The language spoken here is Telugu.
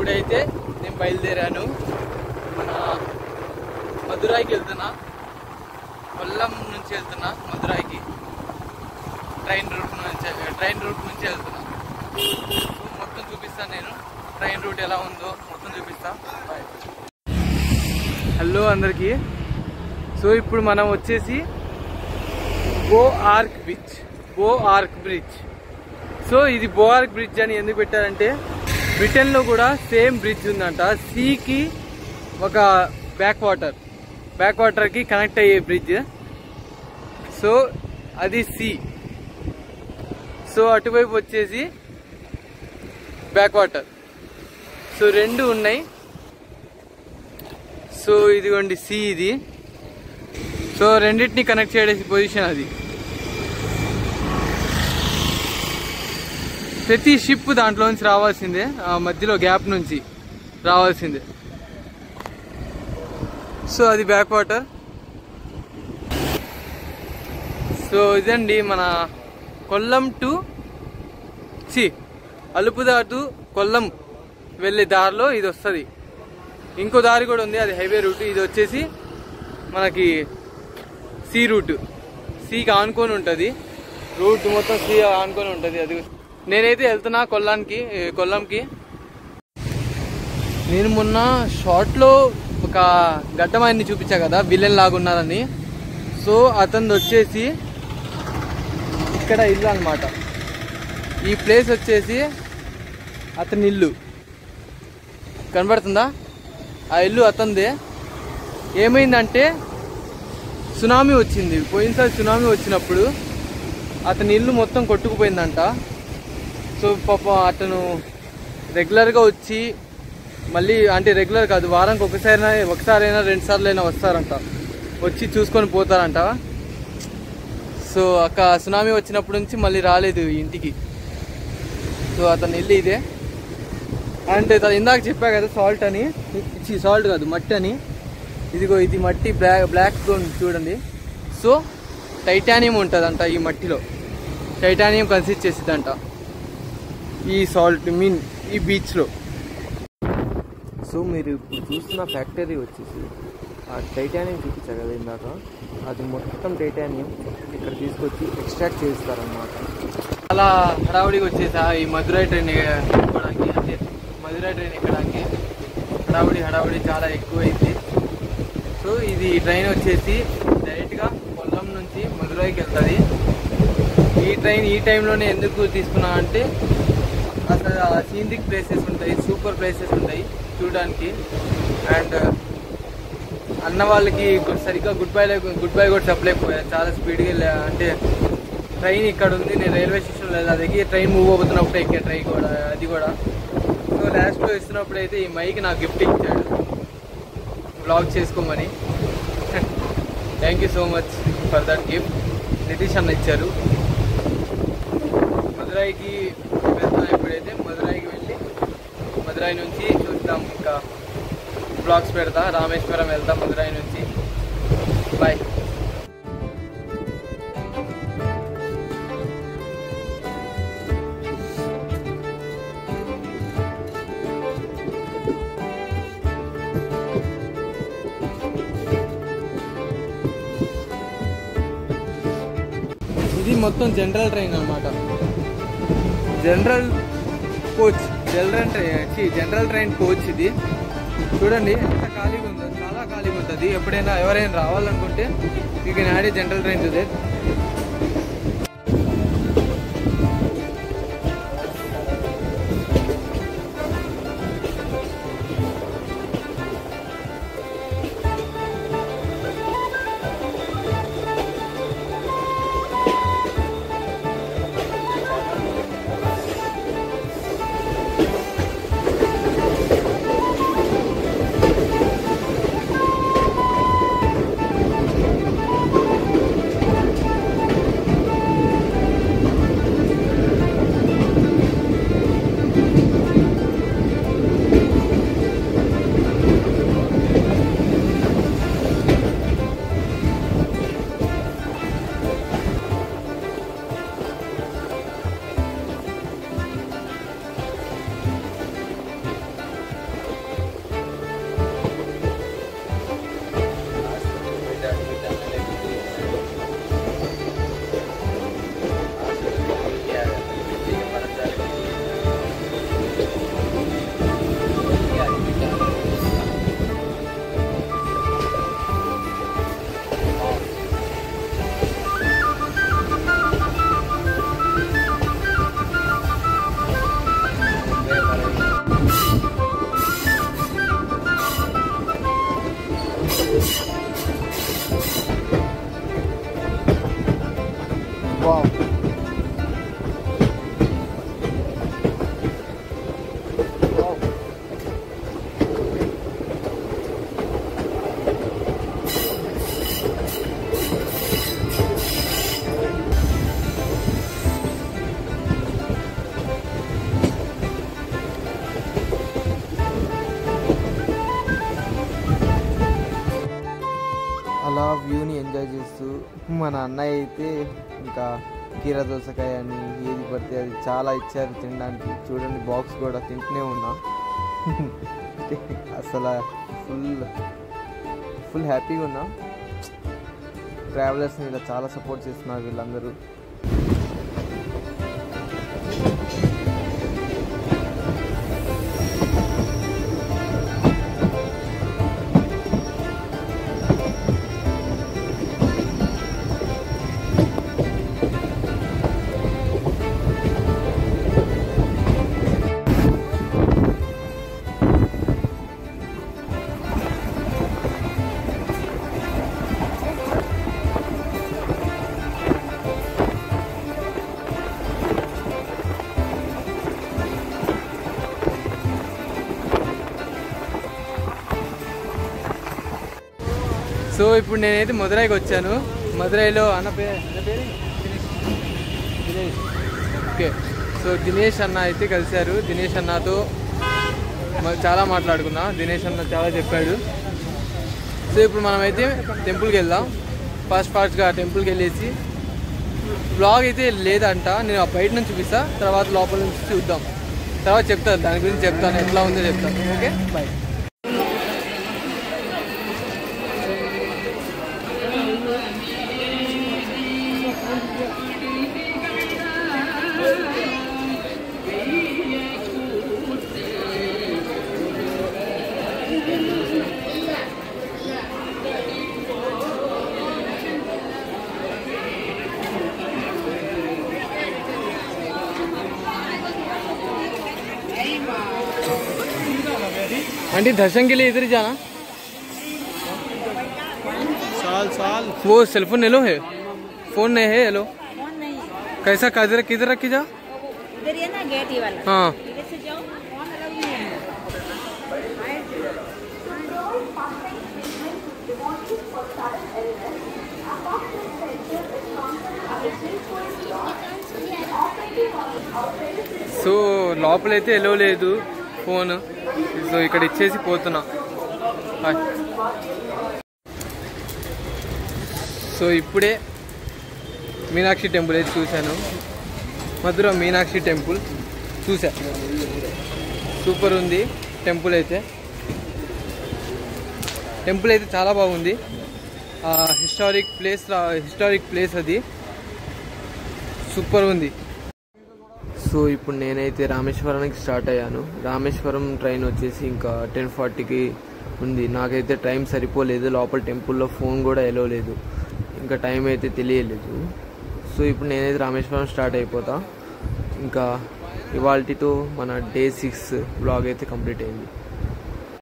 ఇప్పుడైతే నేను బయలుదేరాను. మన మదురైకి వెళ్తున్నా. కొల్లం నుంచి వెళ్తున్నా మదురైకి. ట్రైన్ రూట్ నుంచి వెళ్తున్నా. మొత్తం చూపిస్తాను నేను. ట్రైన్ రూట్ ఎలా ఉందో మొత్తం చూపిస్తా. హలో అందరికీ. సో ఇప్పుడు మనం వచ్చేసి బో ఆర్క్ బ్రిడ్జ్. సో ఇది బో ఆర్క్ బ్రిడ్జ్ అని ఎందుకు పెట్టారంటే బ్రిటన్లో కూడా సేమ్ బ్రిడ్జ్ ఉందంట. సీకి ఒక బ్యాక్ వాటర్కి కనెక్ట్ అయ్యే బ్రిడ్జ్. సో అది సీ. సో అటువైపు వచ్చేసి బ్యాక్ వాటర్. సో రెండు ఉన్నాయి. సో ఇదిగోండి సీ ఇది. సో రెండింటిని కనెక్ట్ చేసే పొజిషన్ అది. ప్రతి షిప్ దాంట్లో నుంచి రావాల్సిందే, ఆ మధ్యలో గ్యాప్ నుంచి రావాల్సిందే. సో అది బ్యాక్ వాటర్. సో ఇదండి మన కొల్లం టు అలుపుదా టు కొల్లం వెళ్ళే దారిలో ఇది వస్తుంది. ఇంకో దారి కూడా ఉంది, అది హైవే రూట్. ఇది వచ్చేసి మనకి సీ రూట్. సీకి ఆనుకొని ఉంటుంది రూట్, మొత్తం సీ ఆనుకొని ఉంటుంది. అది నేనైతే వెళ్తున్నా కొల్లంకి. నేను మొన్న షార్ట్లో ఒక గడ్డమాయిని చూపించా కదా, విలన్ లాగా ఉన్నారని. సో అతను వచ్చేసి ఇక్కడ ఇల్లు అన్నమాట. ఈ ప్లేస్ వచ్చేసి అతని ఇల్లు కనబడుతుందా? ఆ ఇల్లు అతనిదే. ఏమైందంటే సునామీ వచ్చింది. పోయినసారి సునామీ వచ్చినప్పుడు అతని ఇల్లు మొత్తం కొట్టుకుపోయిందంట. సో పాపం అతను రెగ్యులర్గా వచ్చి మళ్ళీ, అంటే రెగ్యులర్ కాదు, వారానికి ఒకసారైనా 2 సార్లు వస్తారంట, వచ్చి చూసుకొని పోతారంట. సో సునామీ వచ్చినప్పటి నుంచి మళ్ళీ రాలేదు ఇంటికి. సో అతని ఇల్లు ఇదే. అండ్ ఇందాక చెప్పా కదా సాల్ట్ అని, సాల్ట్ కాదు మట్టి అని. ఇదిగో ఇది మట్టి, బ్లాక్ స్టోన్ చూడండి. సో టైటానియం ఉంటుందంట ఈ మట్టిలో. టైటానియం కన్సిస్ట్ చేసిద్దంట ఈ సాల్ట్ ఈ బీచ్లో. సో మీరు ఇప్పుడు చూస్తున్న ఫ్యాక్టరీ వచ్చేసి ఆ టైటానియం చూపించా కదా ఇందాక, అది మొత్తం టైటానియం ఇక్కడ తీసుకొచ్చి ఎక్స్ట్రాక్ట్ చేస్తారన్నమాట. చాలా హడావుడిగా వచ్చేసా ఈ మదురై ట్రైన్ ఎక్కడానికి. అంటే మదురై ట్రైన్ ఎక్కడానికి హడావుడి చాలా ఎక్కువైంది. సో ఇది ట్రైన్ వచ్చేసి డైరెక్ట్గా కొల్లం నుంచి మదురైకి వెళ్తుంది. ఈ ట్రైన్ ఈ టైంలోనే ఎందుకు తీసుకున్నా అంటే అసలు సీనిక్ ప్లేసెస్ ఉంటాయి, సూపర్ ప్లేసెస్ ఉంటాయి చూడడానికి. అండ్ అన్న వాళ్ళకి సరిగ్గా గుడ్ బై కూడా చెప్పలేకపోయా. చాలా స్పీడ్గా, అంటే ట్రైన్ ఇక్కడ ఉంది, నేను రైల్వే స్టేషన్లో దిగి ట్రైన్ మూవ్ అవుతున్నప్పుడు ఎక్కే ట్రైన్ కూడా అది కూడా. సో లాస్ట్లో ఇస్తున్నప్పుడు అయితే ఈ మైక్ నాకు గిఫ్ట్ ఇచ్చాడు బ్లాగ్ చేసుకోమని. Thank you so much for that gift. Nitish అన్న ఇచ్చారు. మదురైకి వెళ్తాం. ఎప్పుడైతే మదురైకి వెళ్ళి మదురై నుంచి చూద్దాం, ఇంకా బ్లాగ్స్ పెడతా. రామేశ్వరం వెళ్తాం మదురై నుంచి. బాయ్. ఇది మొత్తం జనరల్ ట్రైన్ అన్నమాట. జనరల్ ట్రైన్ కోచ్ ఇది. చూడండి ఎంత ఖాళీగా ఉందో, చాలా ఖాళీగా ఉంటుంది. ఎప్పుడైనా ఎవరైనా రావాలనుకుంటే you can add A general train to that. మన అన్నయ్య అయితే ఇంకా కీరా దోసకాయ అని ఏది పడితే అది చాలా ఇచ్చారు తినడానికి. చూడండి బాక్స్ కూడా తింటూనే ఉన్నా. అసలు ఫుల్ హ్యాపీగా ఉన్నా. ట్రావెలర్స్ని ఇలా చాలా సపోర్ట్ చేస్తున్నారు వీళ్ళందరూ. సో ఇప్పుడు నేనైతే మదురైకి వచ్చాను. మదురైలో అన్న పేరు దినేష్. ఓకే, సో దినేష్ అన్న అయితే కలిశారు. దినేష్ అన్నతో చాలా మాట్లాడుకున్నా. దినేష్ అన్న చాలా చెప్పాడు. సో ఇప్పుడు మనమైతే టెంపుల్కి వెళ్దాం. ఫాస్ట్గా టెంపుల్కి వెళ్ళేసి బ్లాగ్ అయితే లేదంట, నేను బయట నుంచి చూపిస్తా, తర్వాత లోపల నుంచి చూద్దాం. తర్వాత చెప్తాను, దాని గురించి చెప్తాను, ఎట్లా ఉందో చెప్తాను. Okay bye. आंटी दर्शन के लिए इधर ही जाना। साल वो सेलफोन ले लो है, फोन नहीं है, ले लो। फोन नहीं है। कैसा किधर रखी जा? इधर ये ना गेट ही वाला। हाँ इधर से जाओ, फोन अलग नहीं है। సో లోపలైతే ఎలో లేదు ఫోన్. సో ఇక్కడ ఇచ్చేసి పోతున్నా. సో ఇప్పుడే మీనాక్షి టెంపుల్ అయితే చూశాను. మధుర మీనాక్షి టెంపుల్ చూసా, సూపర్ ఉంది టెంపుల్ అయితే. చాలా బాగుంది. హిస్టారిక్ ప్లేస్ అది, సూపర్ ఉంది. సో ఇప్పుడు నేనైతే రామేశ్వరానికి స్టార్ట్ అయ్యాను. రామేశ్వరం ట్రైన్ వచ్చేసి ఇంకా 10:40కి ఉంది. నాకైతే టైం సరిపోలేదు, లోపల టెంపుల్లో ఫోన్ కూడా ఎలో లేదు, ఇంకా టైం అయితే తెలియలేదు. సో ఇప్పుడు నేనైతే రామేశ్వరం స్టార్ట్ అయిపోతా. ఇంకా ఇవాల్టితో మన డే 6 బ్లాగ్ అయితే కంప్లీట్ అయింది.